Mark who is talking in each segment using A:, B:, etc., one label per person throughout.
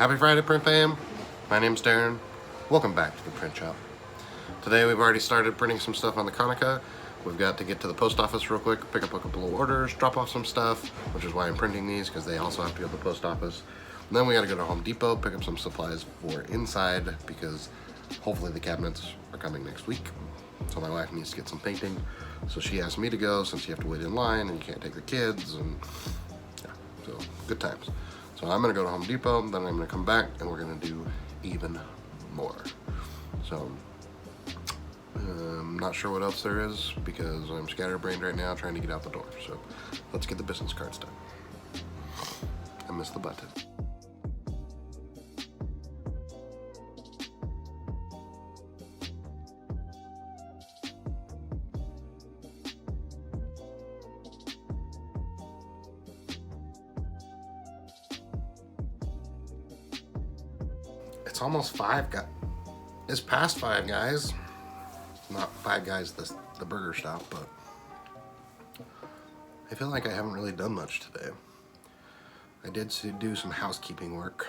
A: Happy Friday, Print Fam! My name's Darren. Welcome back to the print shop. Today we've already started printing some stuff on the Konica. We've got to get to the post office real quick, pick up a couple of orders, drop off some stuff, which is why I'm printing these, because they also have to go to the post office. And then we gotta go to Home Depot, pick up some supplies for inside, because hopefully the cabinets are coming next week. So my wife needs to get some painting. So she asked me to go since you have to wait in line and you can't take the kids, and yeah, so good times. So I'm gonna go to Home Depot, then I'm gonna come back and we're gonna do even more. So I'm not sure what else there is because I'm scatterbrained right now trying to get out the door. So let's get the business cards done. I missed the button. It's almost 5, it's past 5, guys. Not 5 Guys, the burger stop, but I feel like I haven't really done much today. I did do some housekeeping work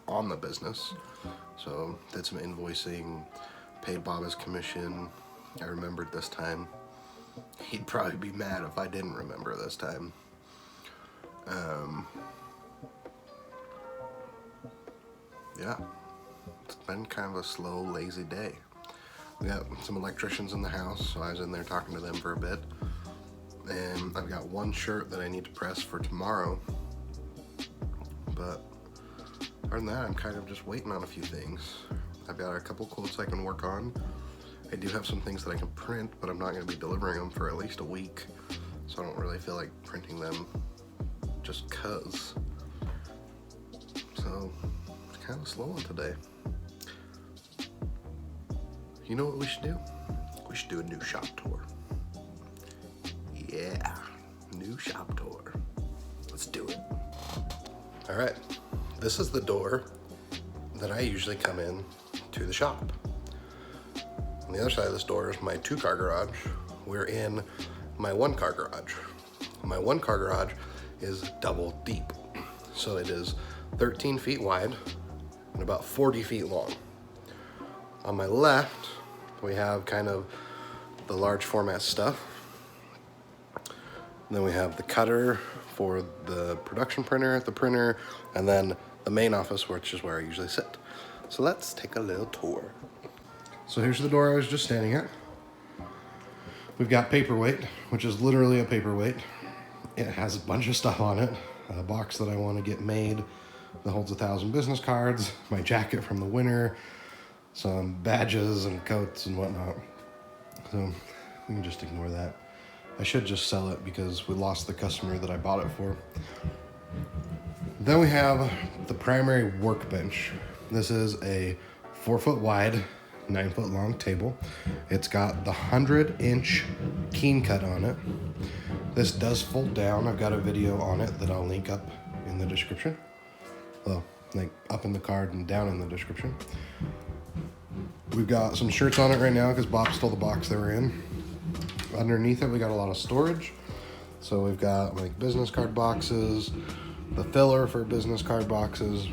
A: on the business, so did some invoicing, paid Bob his commission. I remembered this time. He'd probably be mad if I didn't remember this time. Yeah, it's been kind of a slow, lazy day. We got some electricians in the house, so I was in there talking to them for a bit. And I've got one shirt that I need to press for tomorrow. But other than that, I'm kind of just waiting on a few things. I've got a couple quotes I can work on. I do have some things that I can print, but I'm not going to be delivering them for at least a week. So I don't really feel like printing them just 'cause. So it's kind of slow on today. You know what we should do? We should do a new shop tour. Yeah, new shop tour. Let's do it. All right, this is the door that I usually come in to the shop. On the other side of this door is my 2-car garage. We're in my 1-car garage. My 1-car garage is double deep. So it is 13 feet wide and about 40 feet long. On my left, we have kind of the large format stuff. And then we have the cutter for the production printer, the printer, and then the main office, which is where I usually sit. So let's take a little tour. So here's the door I was just standing at. We've got paperweight, which is literally a paperweight. It has a bunch of stuff on it. A box that I want to get made that holds 1,000 business cards, my jacket from the winter, some badges and coats and whatnot. So we can just ignore that. I should just sell it because we lost the customer that I bought it for. Then we have the primary workbench. This is a 4-foot wide, 9-foot long table. It's got the 100-inch keen cut on it. This does fold down. I've got a video on it that I'll link up in the description. Well, like up in the card and down in the description. We've got some shirts on it right now because Bob stole the box they were in. Underneath it, we got a lot of storage. So we've got like business card boxes, the filler for business card boxes,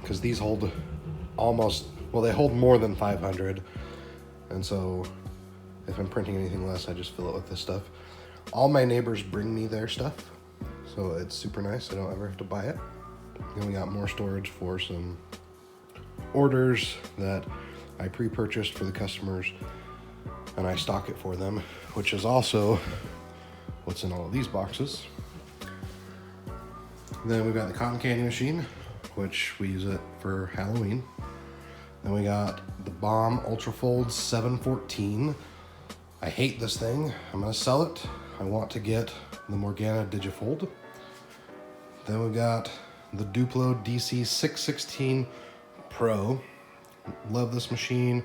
A: because these hold almost, well, they hold more than 500. And so if I'm printing anything less, I just fill it with this stuff. All my neighbors bring me their stuff, so it's super nice. I don't ever have to buy it. Then we got more storage for some orders that I pre-purchased for the customers, and I stock it for them, which is also what's in all of these boxes. Then we've got the cotton candy machine, which we use it for Halloween. Then we got the Bomb Ultrafold 714. I hate this thing. I'm gonna sell it. I want to get the Morgana Digifold. Then we got the Duplo Dc 616 Pro. Love this machine.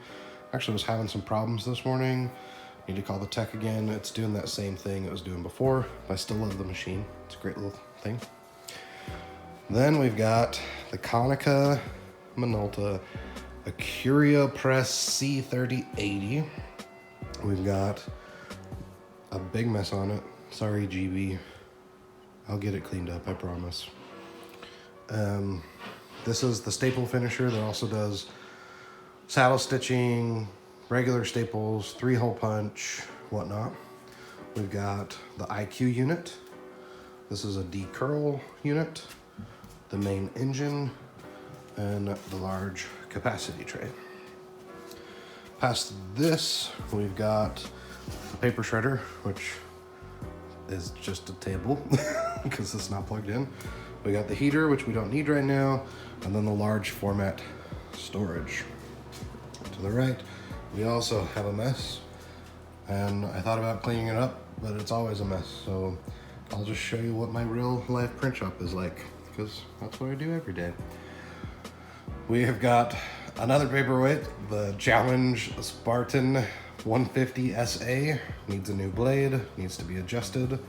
A: Actually was having some problems this morning. Need to call the tech again. It's doing that same thing it was doing before. I still love the machine. It's a great little thing. Then we've got the Konica Minolta Acuria Press C3080. We've got a big mess on it. Sorry, GB. I'll get it cleaned up, I promise. This is the staple finisher that also does saddle stitching, regular staples, 3-hole punch, whatnot. We've got the IQ unit. This is a decurl unit, the main engine, and the large capacity tray. Past this, we've got the paper shredder, which is just a table because it's not plugged in. We got the heater, which we don't need right now, and then the large format storage. To the right, we also have a mess, and I thought about cleaning it up, but it's always a mess, so I'll just show you what my real life print shop is like, because that's what I do every day. We have got another paperweight, the Challenge Spartan 150 SA. Needs a new blade, needs to be adjusted.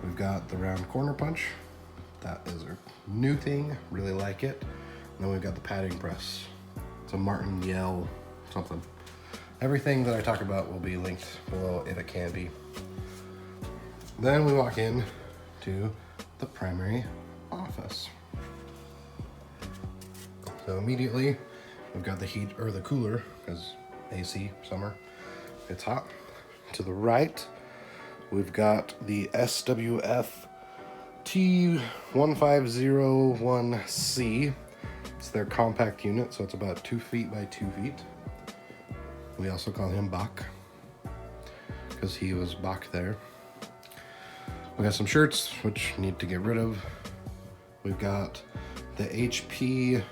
A: We've got the round corner punch. That is a new thing, really like it. And then we've got the padding press. It's a Martin Yell something. Everything that I talk about will be linked below if it can be. Then we walk in to the primary office. So immediately we've got the heat, or the cooler, because AC, summer, it's hot. To the right, we've got the SWF T1501C. It's their compact unit, so it's about 2 feet by 2 feet. We also call him Bach, because he was Bach there. We got some shirts, which need to get rid of. We've got the HP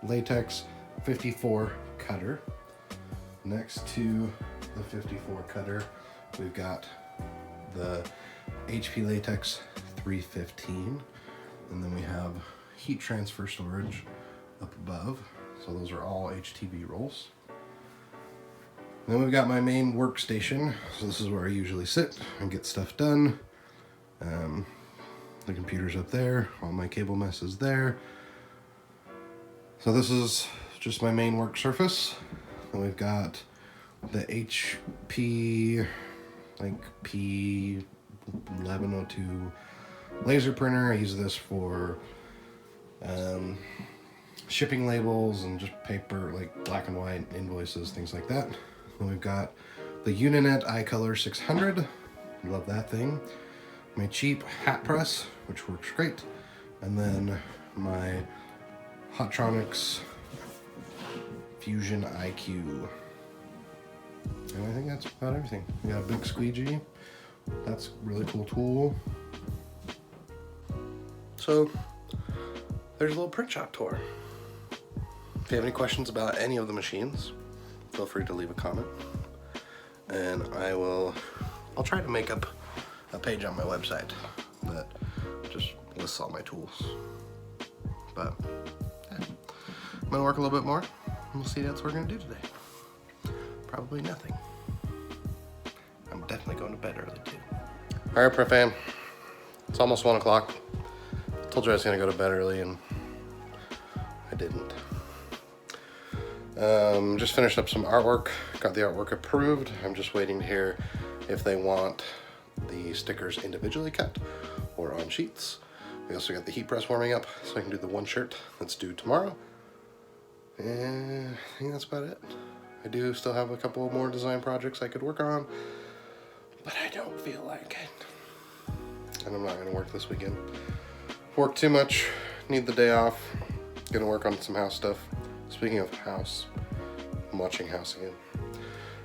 A: Latex 54 cutter. Next to the 54 cutter, we've got the HP Latex 315. And then we have heat transfer storage up above. So those are all HTV rolls. And then we've got my main workstation. So this is where I usually sit and get stuff done. The computer's up there, all my cable mess is there. So this is just my main work surface. And we've got the HP like P1102 laser printer. I use this for shipping labels and just paper, like black and white invoices, things like that. Then we've got the Uninet iColor 600. Love that thing. My cheap hat press, which works great. And then my Hotronix Fusion IQ. And I think that's about everything. We got a big squeegee. That's a really cool tool. So there's a little print shop tour. If you have any questions about any of the machines, feel free to leave a comment. And I'll try to make up a page on my website that just lists all my tools. But yeah, I'm gonna work a little bit more, and we'll see that's what we're gonna do today. Probably nothing. I'm definitely going to bed early too. All right, prep fam, it's almost 1 o'clock. Told you I was gonna go to bed early, and I didn't. Just finished up some artwork, got the artwork approved. I'm just waiting to hear if they want the stickers individually cut or on sheets. We also got the heat press warming up, so I can do the one shirt that's due tomorrow. And I think that's about it. I do still have a couple more design projects I could work on, but I don't feel like it. And I'm not gonna work this weekend. Work too much, need the day off. Gonna work on some house stuff. Speaking of house, I'm watching House again.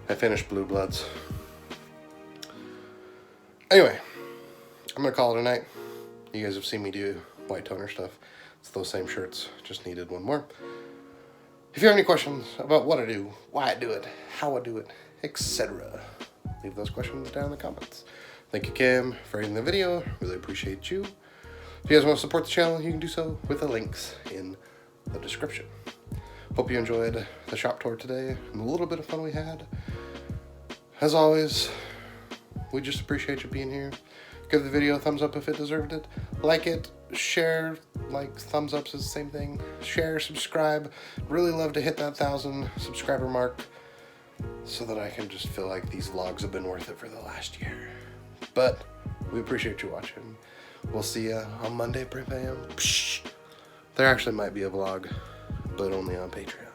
A: I finished Blue Bloods. Anyway, I'm gonna call it a night. You guys have seen me do white toner stuff. It's those same shirts, just needed one more. If you have any questions about what I do, why I do it, how I do it, etc., leave those questions down in the comments. Thank you, Cam, for editing the video. Really appreciate you. If you guys want to support the channel, you can do so with the links in the description. Hope you enjoyed the shop tour today and the little bit of fun we had. As always, we just appreciate you being here. Give the video a thumbs up if it deserved it. Like it, share, like thumbs ups is the same thing. Share, subscribe. Really love to hit that 1,000 subscriber mark so that I can just feel like these vlogs have been worth it for the last year. But we appreciate you watching. We'll see you on Monday, Prep AM. There actually might be a vlog, but only on Patreon.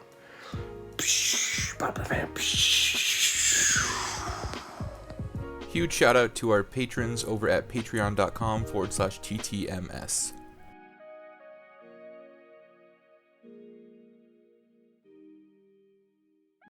B: Huge shout out to our patrons over at patreon.com/TTMS.